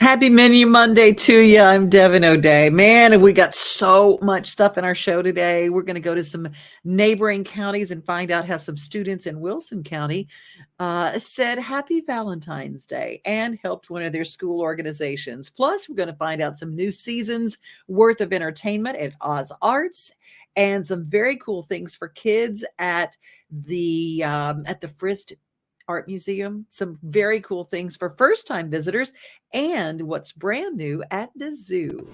Happy Menu Monday to you. I'm Devin O'Day. Man, have we got so much stuff in our show today. We're going to go to some neighboring counties and find out how some students in Wilson County said Happy Valentine's Day and helped one of their school organizations. Plus, we're going to find out some new seasons worth of entertainment at Oz Arts and some very cool things for kids at the Frist Art Museum, some very cool things for first-time visitors, and what's brand new at the zoo.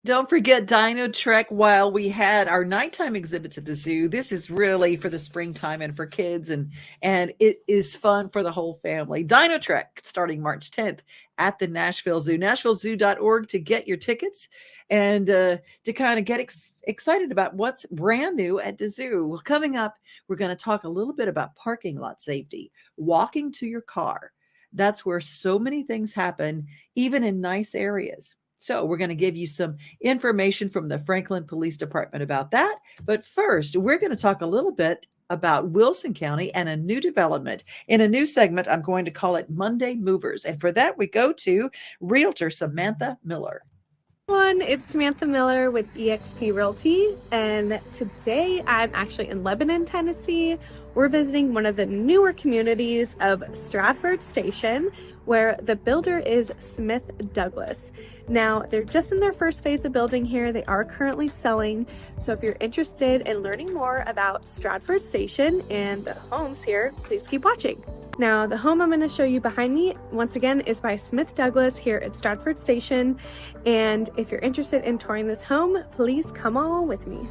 Don't forget Dino Trek while we had our nighttime exhibits at the zoo. This is really for the springtime and for kids, and it is fun for the whole family. Dino Trek starting March 10th at the Nashville Zoo. NashvilleZoo.org to get your tickets and to kind of get excited about what's brand new at the zoo. Coming up, we're going to talk a little bit about parking lot safety, walking to your car. That's where so many things happen, even in nice areas. So we're going to give you some information from the Franklin Police Department about that. But first, we're going to talk a little bit about Wilson County and a new development. In a new segment, I'm going to call it Monday Movers. And for that, we go to Realtor Samantha Miller. Everyone, it's Samantha Miller with eXp Realty, and today I'm actually in Lebanon, Tennessee. We're visiting one of the newer communities of Stratford Station, where the builder is Smith Douglas. Now, they're just in their first phase of building here. They are currently selling. So if you're interested in learning more about Stratford Station and the homes here, please keep watching. Now, the home I'm going to show you behind me, once again, is by Smith Douglas here at Stratford Station. And if you're interested in touring this home, please come on with me.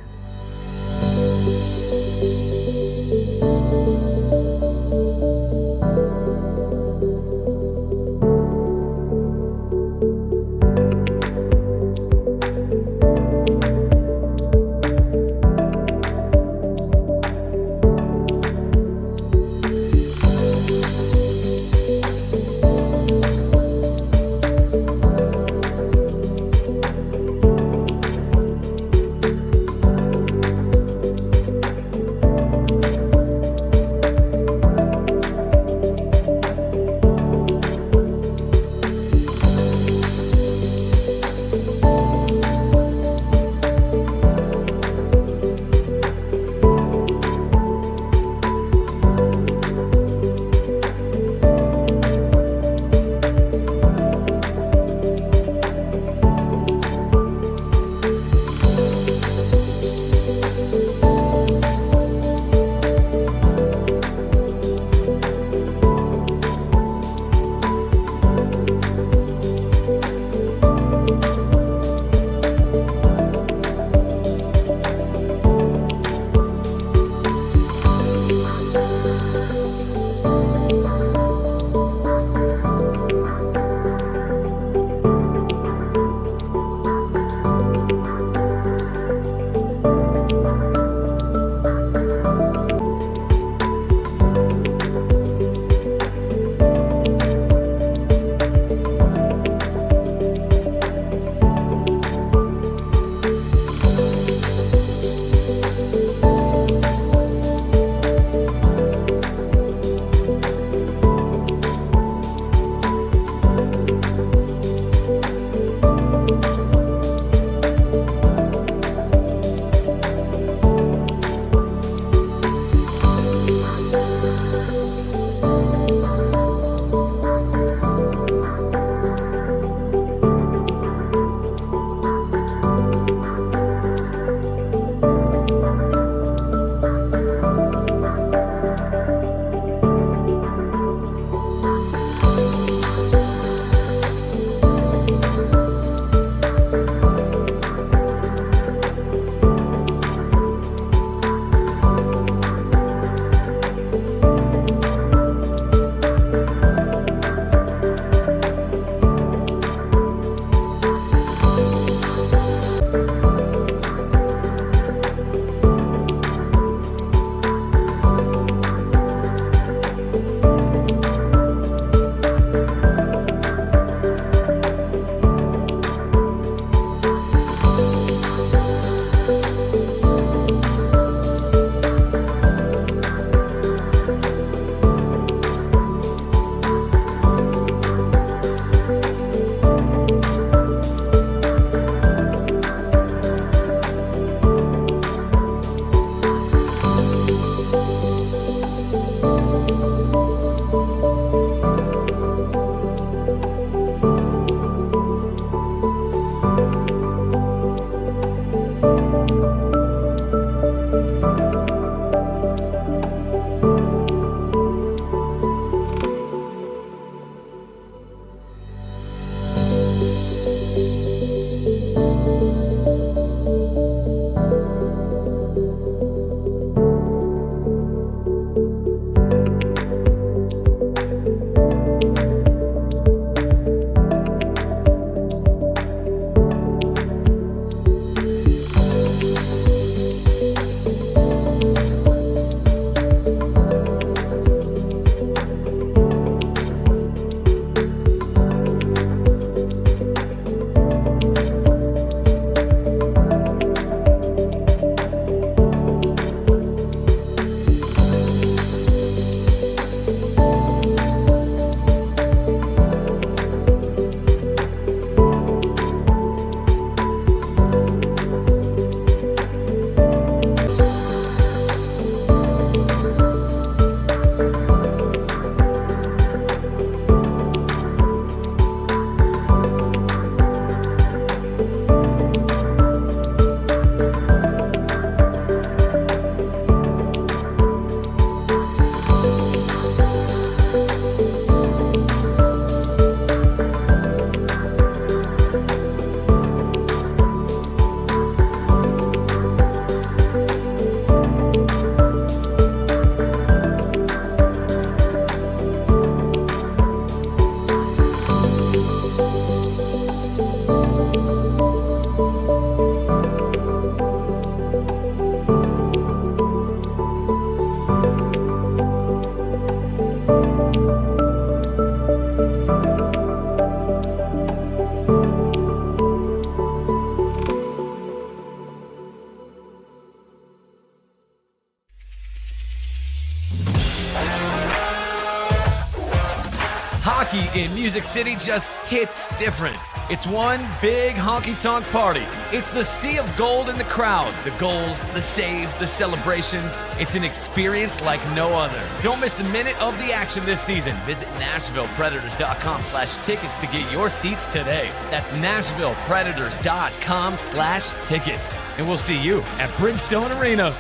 hockey in Music City just hits different. It's one big honky-tonk party. It's the sea of gold in the crowd. The goals, the saves, the celebrations. It's an experience like no other. Don't miss a minute of the action this season. Visit NashvillePredators.com/tickets to get your seats today. That's NashvillePredators.com/tickets. And we'll see you at Bridgestone Arena.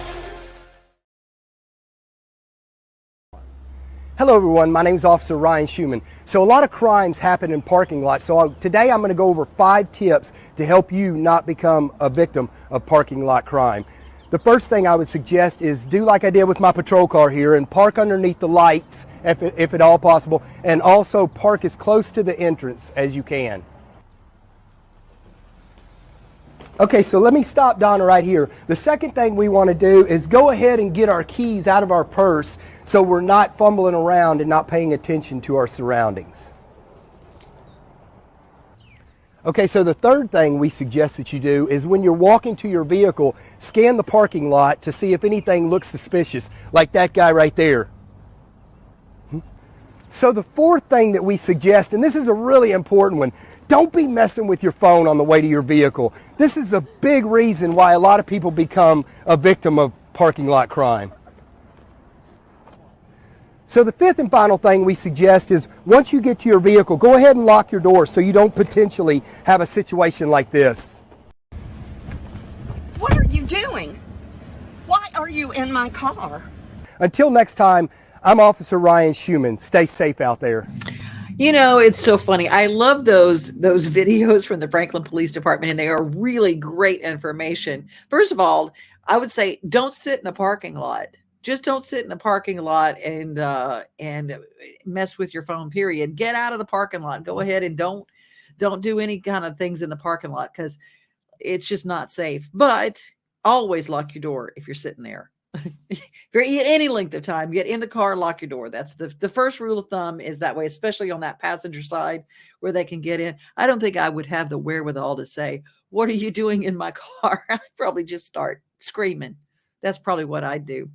Hello everyone, my name is Officer Ryan Schuman. So a lot of crimes happen in parking lots. So today I'm going to go over 5 tips to help you not become a victim of parking lot crime. The first thing I would suggest is do like I did with my patrol car here and park underneath the lights if at all possible, and also park as close to the entrance as you can. Okay, so let me stop Donna right here. The second thing we want to do is go ahead and get our keys out of our purse so we're not fumbling around and not paying attention to our surroundings. Okay, so the third thing we suggest that you do is when you're walking to your vehicle, scan the parking lot to see if anything looks suspicious, like that guy right there. So the fourth thing that we suggest, and this is a really important one, don't be messing with your phone on the way to your vehicle. This is a big reason why a lot of people become a victim of parking lot crime. So the fifth and final thing we suggest is once you get to your vehicle, go ahead and lock your door so you don't potentially have a situation like this. What are you doing? Why are you in my car? Until next time, I'm Officer Ryan Schuman. Stay safe out there. You know, it's so funny. I love those videos from the Franklin Police Department, and they are really great information. First of all, I would say don't sit in a parking lot. Just don't sit in a parking lot and mess with your phone, period. Get out of the parking lot. Go ahead and don't do any kind of things in the parking lot because it's just not safe. But always lock your door if you're sitting there. For any length of time, get in the car, lock your door. That's the first rule of thumb is that way, especially on that passenger side where they can get in. I don't think I would have the wherewithal to say, what are you doing in my car? I'd probably just start screaming. That's probably what I'd do.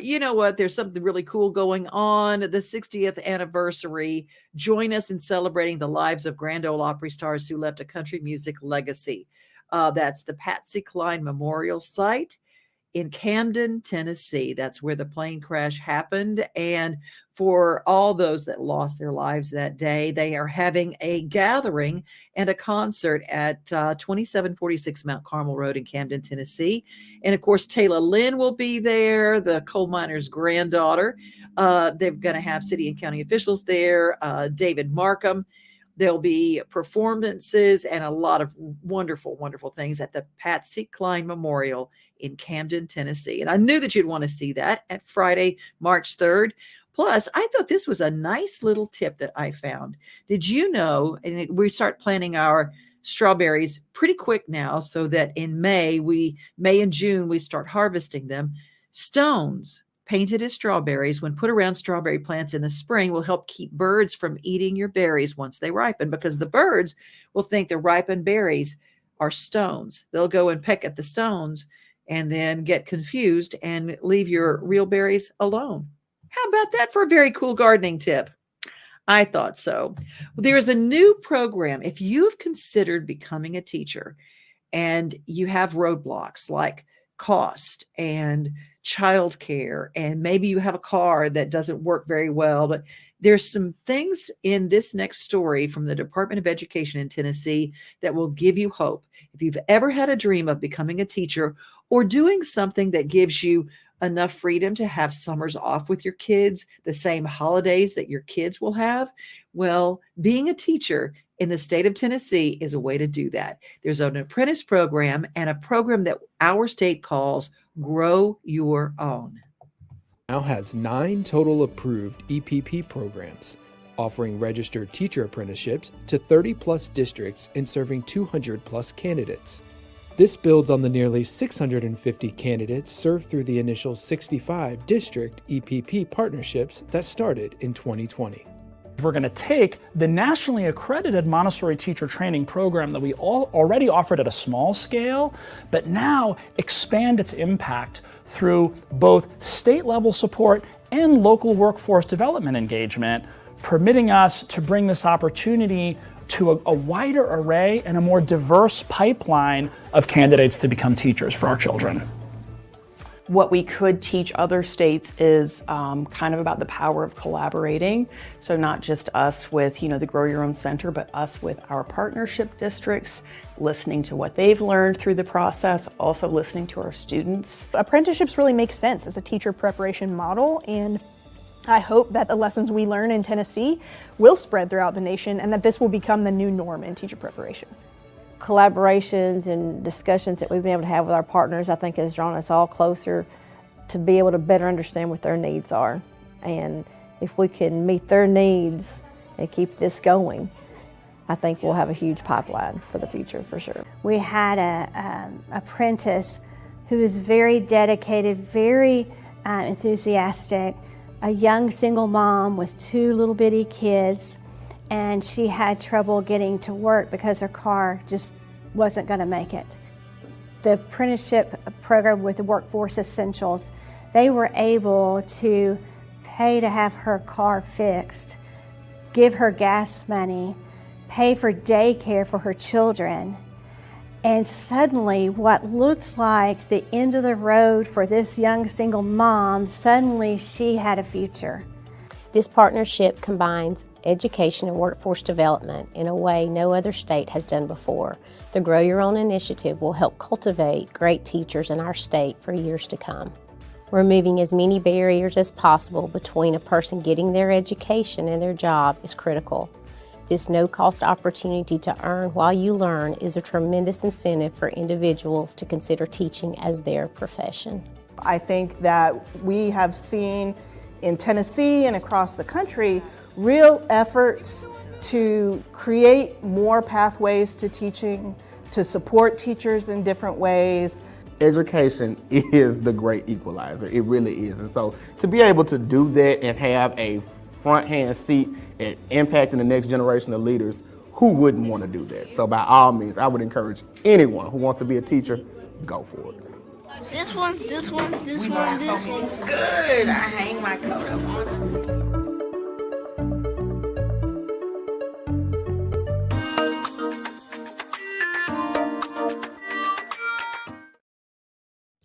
You know what? There's something really cool going on. The 60th anniversary. Join us in celebrating the lives of Grand Ole Opry stars who left a country music legacy. That's the Patsy Cline Memorial Site in Camden, Tennessee. That's where the plane crash happened. And for all those that lost their lives that day, they are having a gathering and a concert at 2746 Mount Carmel Road in Camden, Tennessee. And of course, Taylor Lynn will be there, the coal miner's granddaughter. They're going to have city and county officials there, David Markham. There'll be performances and a lot of wonderful, wonderful things at the Patsy Cline Memorial in Camden, Tennessee. And I knew that you'd want to see that at Friday, March 3rd. Plus, I thought this was a nice little tip that I found. Did you know, and we start planting our strawberries pretty quick now so that in May and June, we start harvesting them. Stones painted as strawberries, when put around strawberry plants in the spring, will help keep birds from eating your berries once they ripen, because the birds will think the ripened berries are stones. They'll go and peck at the stones and then get confused and leave your real berries alone. How about that for a very cool gardening tip? I thought so. There is a new program. If you've considered becoming a teacher and you have roadblocks like cost and childcare, and maybe you have a car that doesn't work very well, but there's some things in this next story from the Department of Education in Tennessee that will give you hope. If you've ever had a dream of becoming a teacher or doing something that gives you enough freedom to have summers off with your kids, the same holidays that your kids will have, well, being a teacher in the state of Tennessee is a way to do that. There's an apprentice program and a program that our state calls Grow Your Own. Now has 9 total approved EPP programs, offering registered teacher apprenticeships to 30+ districts and serving 200+ candidates. This builds on the nearly 650 candidates served through the initial 65 district EPP partnerships that started in 2020. We're going to take the nationally accredited Montessori teacher training program that we already offered at a small scale, but now expand its impact through both state-level support and local workforce development engagement, permitting us to bring this opportunity to a wider array and a more diverse pipeline of candidates to become teachers for our children. What we could teach other states is kind of about the power of collaborating. So not just us with, the Grow Your Own Center, but us with our partnership districts, listening to what they've learned through the process, also listening to our students. Apprenticeships really make sense as a teacher preparation model, and I hope that the lessons we learn in Tennessee will spread throughout the nation and that this will become the new norm in teacher preparation. Collaborations and discussions that we've been able to have with our partners, I think, has drawn us all closer to be able to better understand what their needs are. And if we can meet their needs and keep this going, I think we'll have a huge pipeline for the future for sure. We had an apprentice who was very dedicated, very enthusiastic, a young single mom with 2 little bitty kids, and she had trouble getting to work because her car just wasn't going to make it. The apprenticeship program with the Workforce Essentials, they were able to pay to have her car fixed, give her gas money, pay for daycare for her children, and suddenly what looked like the end of the road for this young single mom, suddenly she had a future. This partnership combines education and workforce development in a way no other state has done before. The Grow Your Own initiative will help cultivate great teachers in our state for years to come. Removing as many barriers as possible between a person getting their education and their job is critical. This no-cost opportunity to earn while you learn is a tremendous incentive for individuals to consider teaching as their profession. I think that we have seen in Tennessee and across the country real efforts to create more pathways to teaching, to support teachers in different ways. Education is the great equalizer, it really is. And so to be able to do that and have a front-hand seat at impacting the next generation of leaders, who wouldn't want to do that? So by all means, I would encourage anyone who wants to be a teacher, go for it. This one. Good. I hang my coat up on.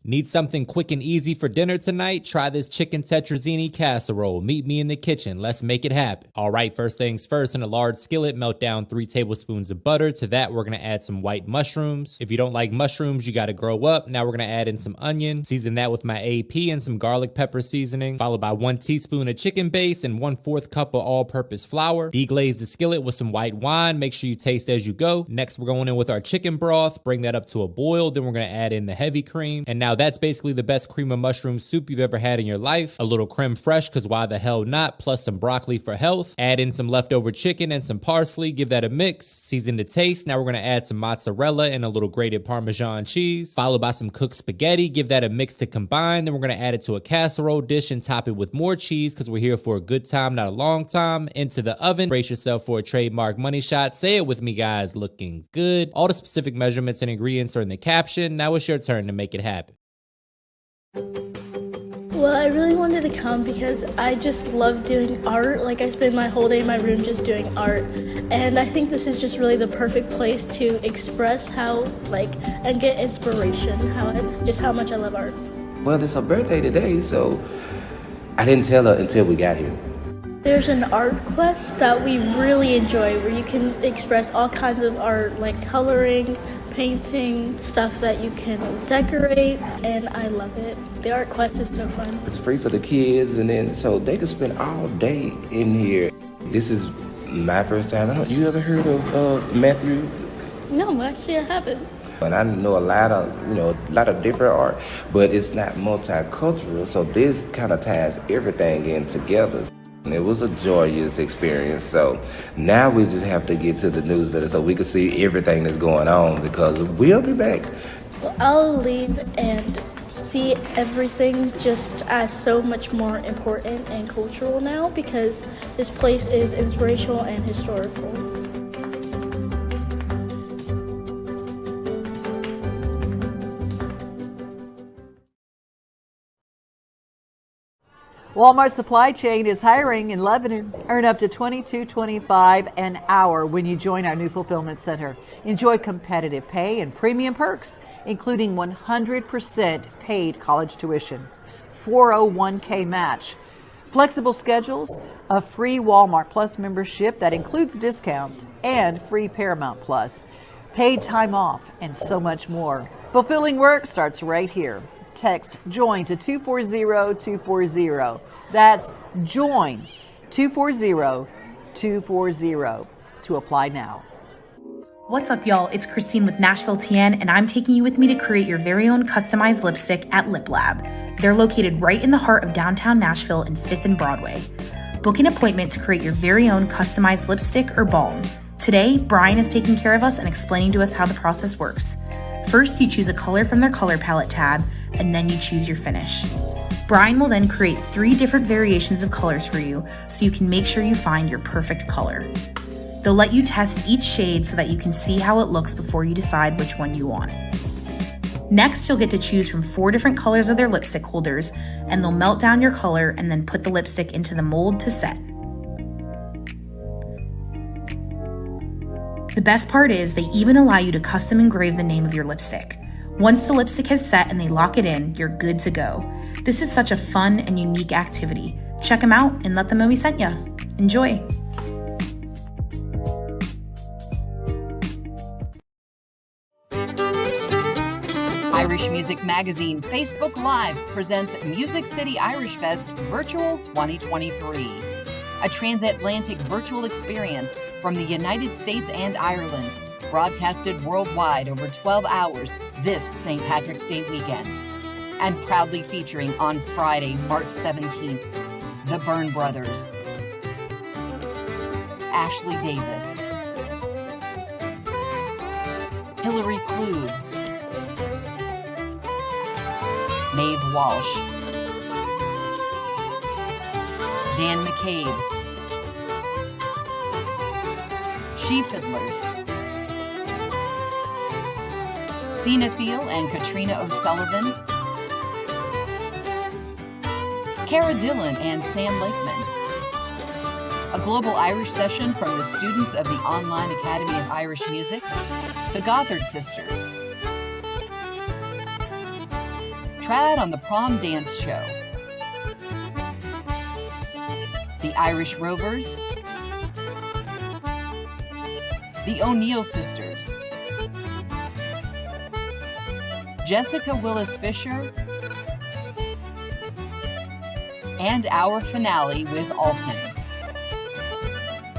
Need something quick and easy for dinner tonight? Try this chicken tetrazzini casserole. Meet me in the kitchen. Let's make it happen. All right, first things first, in a large skillet, melt down 3 tablespoons of butter. To that, we're going to add some white mushrooms. If you don't like mushrooms, you got to grow up. Now we're going to add in some onion. Season that with my AP and some garlic pepper seasoning, followed by 1 teaspoon of chicken base and 1/4 cup of all-purpose flour. Deglaze the skillet with some white wine. Make sure you taste as you go. Next, we're going in with our chicken broth. Bring that up to a boil. Then we're going to add in the heavy cream. And now that's basically the best cream of mushroom soup you've ever had in your life. A little creme fraiche, because why the hell not, plus some broccoli for health. Add in some leftover chicken and some parsley. Give that a mix. Season to taste. Now we're going to add some mozzarella and a little grated Parmesan cheese, followed by some cooked spaghetti. Give that a mix to combine. Then we're going to add it to a casserole dish and top it with more cheese, because we're here for a good time, not a long time. Into the oven. Brace yourself for a trademark money shot. Say it with me, guys. Looking good. All the specific measurements and ingredients are in the caption. Now it's your turn to make it happen. Well, I really wanted to come because I just love doing art. Like, I spend my whole day in my room just doing art. And I think this is just really the perfect place to express how, and get inspiration, how much I love art. Well, it's her birthday today, so I didn't tell her until we got here. There's an art quest that we really enjoy where you can express all kinds of art, like coloring, painting, stuff that you can decorate, and I love it. The art quest is so fun. It's free for the kids, and then so they can spend all day in here. This is my first time. You ever heard of Matthew? No, actually I haven't. And I know a lot of different art, but it's not multicultural, so this kind of ties everything in together. And it was a joyous experience. So now we just have to get to the newsletter so we can see everything that's going on, because we'll be back. Well, I'll leave and see everything just as so much more important and cultural now, because this place is inspirational and historical. Walmart Supply Chain is hiring in Lebanon. Earn up to $22.25 an hour when you join our new fulfillment center. Enjoy competitive pay and premium perks, including 100% paid college tuition, 401k match, flexible schedules, a free Walmart Plus membership that includes discounts, and free Paramount Plus, paid time off, and so much more. Fulfilling work starts right here. Text JOIN to 240240. That's JOIN 240240 to apply now. What's up, y'all? It's Christine with Nashville TN, and I'm taking you with me to create your very own customized lipstick at Lip Lab. They're located right in the heart of downtown Nashville in 5th and Broadway. Book an appointment to create your very own customized lipstick or balm. Today, Brian is taking care of us and explaining to us how the process works. First, you choose a color from their color palette tab, and then you choose your finish. Brian will then create 3 different variations of colors for you so you can make sure you find your perfect color. They'll let you test each shade so that you can see how it looks before you decide which one you want. Next, you'll get to choose from 4 different colors of their lipstick holders, and they'll melt down your color and then put the lipstick into the mold to set. The best part is they even allow you to custom engrave the name of your lipstick. Once the lipstick has set and they lock it in, you're good to go. This is such a fun and unique activity. Check them out and let them know we sent ya. Enjoy! Irish Music Magazine Facebook Live presents Music City Irish Fest Virtual 2023. A transatlantic virtual experience from the United States and Ireland, broadcasted worldwide over 12 hours this St. Patrick's Day weekend. And proudly featuring on Friday, March 17th, the Byrne Brothers, Ashley Davis, Hillary Kluge, Maeve Walsh, Dan McCabe, She Fiddlers, Sina Thiel and Katrina O'Sullivan, Cara Dillon and Sam Lakeman. A global Irish session from the students of the Online Academy of Irish Music, the Gothard Sisters, Trad on the Prom Dance Show, the Irish Rovers, the O'Neill Sisters, Jessica Willis Fisher, and our finale with Alton.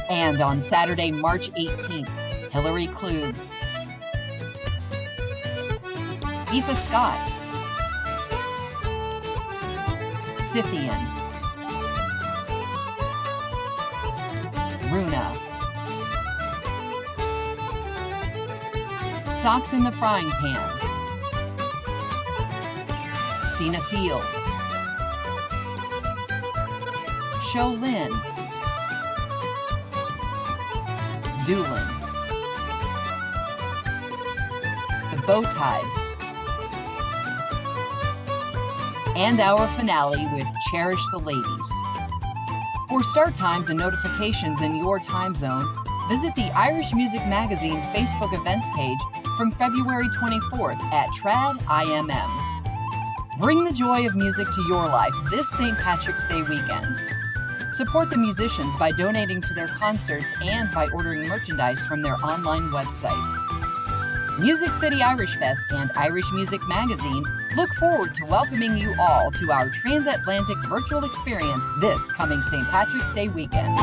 And on Saturday, March 18th, Hillary Kluge, Aoife Scott, Scythian, Runa, Socks in the Frying Pan, Sina Thiel, Sholin, Doolin, the Bowties, and our finale with Cherish the Ladies. For start times and notifications in your time zone, visit the Irish Music Magazine Facebook events page from February 24th at Trad IMM. Bring the joy of music to your life this St. Patrick's Day weekend. Support the musicians by donating to their concerts and by ordering merchandise from their online websites. Music City Irish Fest and Irish Music Magazine look forward to welcoming you all to our transatlantic virtual experience this coming St. Patrick's Day weekend.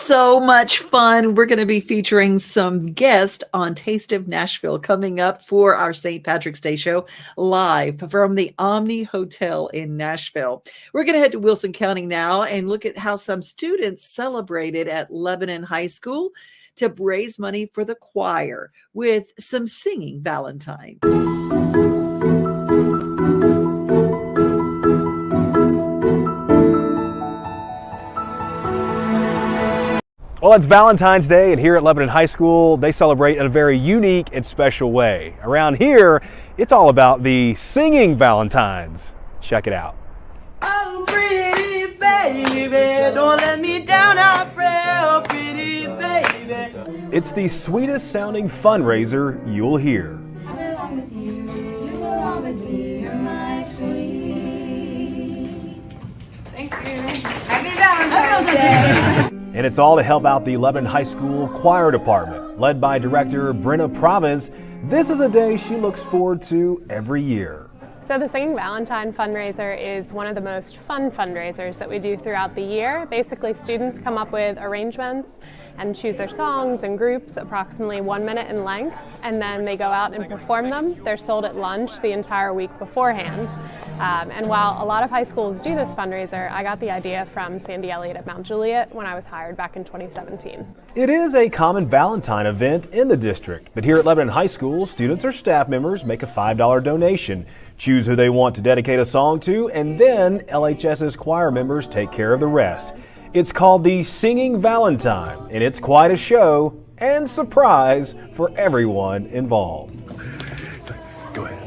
so much fun. We're going to be featuring some guests on Taste of Nashville coming up for our St. Patrick's Day show live from the Omni Hotel in Nashville. We're going to head to Wilson County now and look at how some students celebrated at Lebanon High School to raise money for the choir with some singing Valentines. Well, it's Valentine's Day, and here at Lebanon High School, they celebrate in a very unique and special way. Around here, it's all about the singing Valentines. Check it out. Oh, pretty baby, don't let me down, I pray, oh, pretty baby. It's the sweetest sounding fundraiser you'll hear. I belong with you, you belong with me, you're my sweet. Thank you. Happy Valentine's Day. And it's all to help out the Lebanon High School Choir Department. Led by Director Brenna Province, this is a day she looks forward to every year. So the Singing Valentine fundraiser is one of the most fun fundraisers that we do throughout the year. Basically, students come up with arrangements and choose their songs and groups approximately 1 minute in length, and then they go out and perform them. They're sold at lunch the entire week beforehand. And while a lot of high schools do this fundraiser, I got the idea from Sandy Elliott at Mount Juliet when I was hired back in 2017. It is a common Valentine event in the district, but here at Lebanon High School, students or staff members make a $5 donation, choose who they want to dedicate a song to, and then LHS's choir members take care of the rest. It's called the Singing Valentine, and it's quite a show and surprise for everyone involved. Go ahead.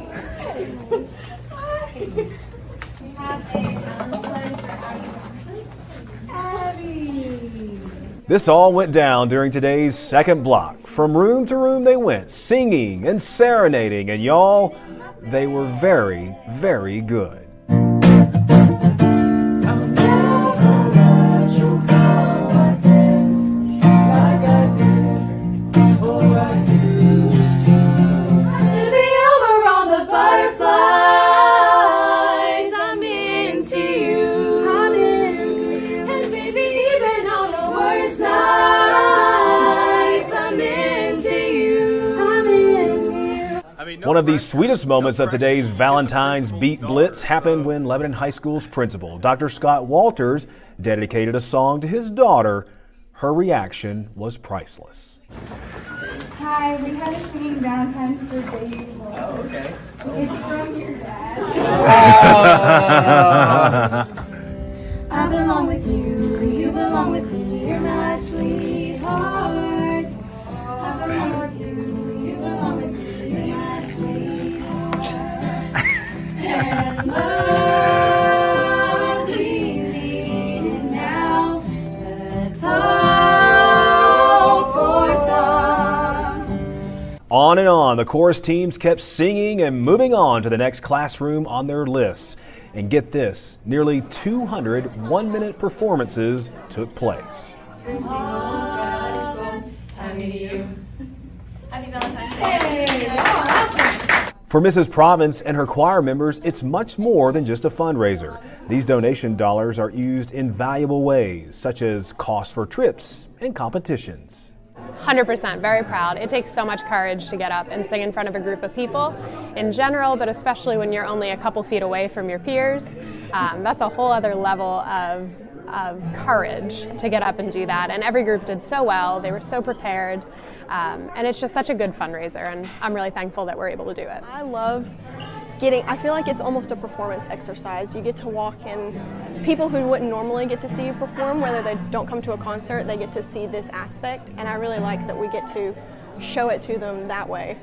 This all went down during today's second block. From room to room they went, singing and serenading, and y'all, they were very, very good. One of the sweetest moments of today's Valentine's Beat Blitz happened when Lebanon High School's principal, Dr. Scott Walters, dedicated a song to his daughter. Her reaction was priceless. Hi, we had a singing Valentine's for baby. Oh, okay. It's from your dad. I belong with you, you belong with me, you're my sweetheart. I belong with you, you belong with me, you're my sweetheart. And love easy now, let's hope for some. On and on, the chorus teams kept singing and moving on to the next classroom on their lists. And get this, nearly 200 one-minute performances took place. For Mrs. Province and her choir members, it's much more than just a fundraiser. These donation dollars are used in valuable ways, such as costs for trips and competitions. 100%, very proud. It takes so much courage to get up and sing in front of a group of people in general, but especially when you're only a couple feet away from your peers. That's a whole other level of courage to get up and do that. And every group did so well. They were so prepared. And it's just such a good fundraiser, and I'm really thankful that we're able to do it. I love I feel like it's almost a performance exercise. You get to walk in, people who wouldn't normally get to see you perform, whether they don't come to a concert, they get to see this aspect, and I really like that we get to show it to them that way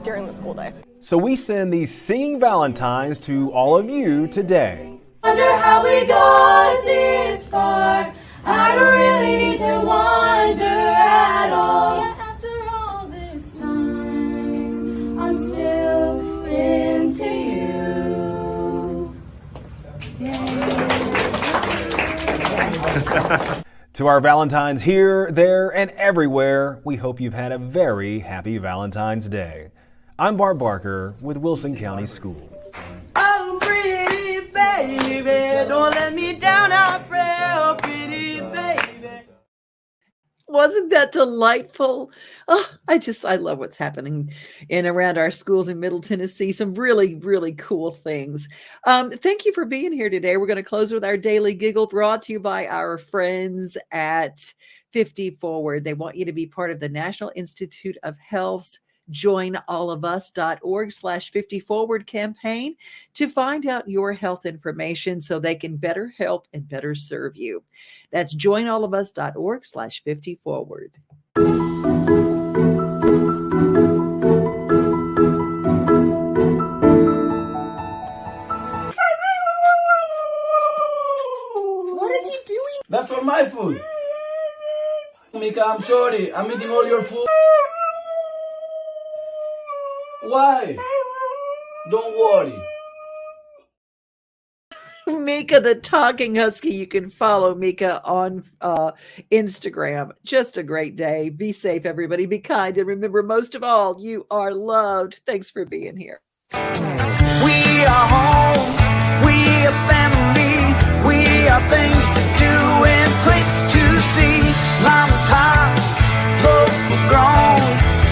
during the school day. So we send these Singing Valentines to all of you today. Wonder how we got this far. I don't really need to wonder at all. Yet after all this time, I'm still into you. To our Valentines here, there, and everywhere, we hope you've had a very happy Valentine's Day. I'm Bart Barker with Wilson County Schools. Oh, pretty baby, don't let me down, I pray, oh, pretty baby. Wasn't that delightful? Oh, I love what's happening in around our schools in Middle Tennessee. Some really, really cool things. Thank you for being here today. We're going to close with our daily giggle, brought to you by our friends at 50 Forward. They want you to be part of the National Institute of Health's joinallofus.org/50forward campaign to find out your health information so they can better help and better serve you. That's joinallofus.org/50forward. What is he doing? That's for my food. Mika, I'm sorry. I'm eating all your food. Why? Don't worry. Mika the talking husky. You can follow Mika on Instagram. Just a great day. Be safe, everybody. Be kind. And remember, most of all, you are loved. Thanks for being here. We are home. We are family. We are things to do and place to see. Mom and pops, local grown,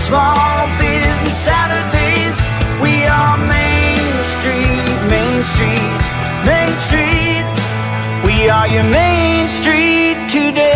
small business Saturdays. We are Main Street, Main Street, Main Street. We are your Main Street today.